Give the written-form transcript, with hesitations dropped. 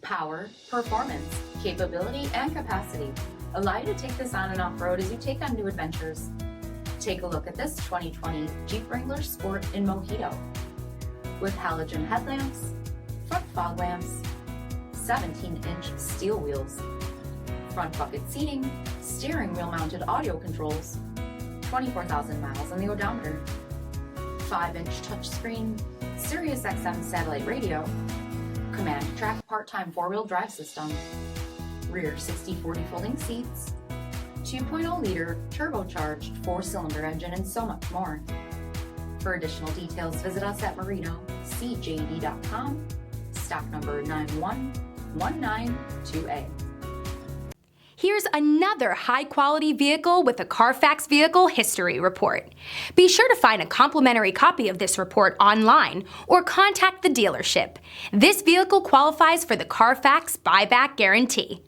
Power, performance, capability, and capacity allow you to take this on and off-road as you take on new adventures. Take a look at this 2020 Jeep Wrangler Sport in Mojito. With halogen headlamps, front fog lamps, 17-inch steel wheels, front bucket seating, steering wheel mounted audio controls, 24,000 miles on the odometer, 5-inch touchscreen, SiriusXM satellite radio, command track part-time 4-wheel drive system, rear 60/40 folding seats, 2.0-liter turbocharged 4-cylinder engine, and so much more. For additional details, visit us at marinocjd.com, stock number 91192A. Here's another high-quality vehicle with a Carfax Vehicle History Report. Be sure to find a complimentary copy of this report online or contact the dealership. This vehicle qualifies for the Carfax Buyback Guarantee.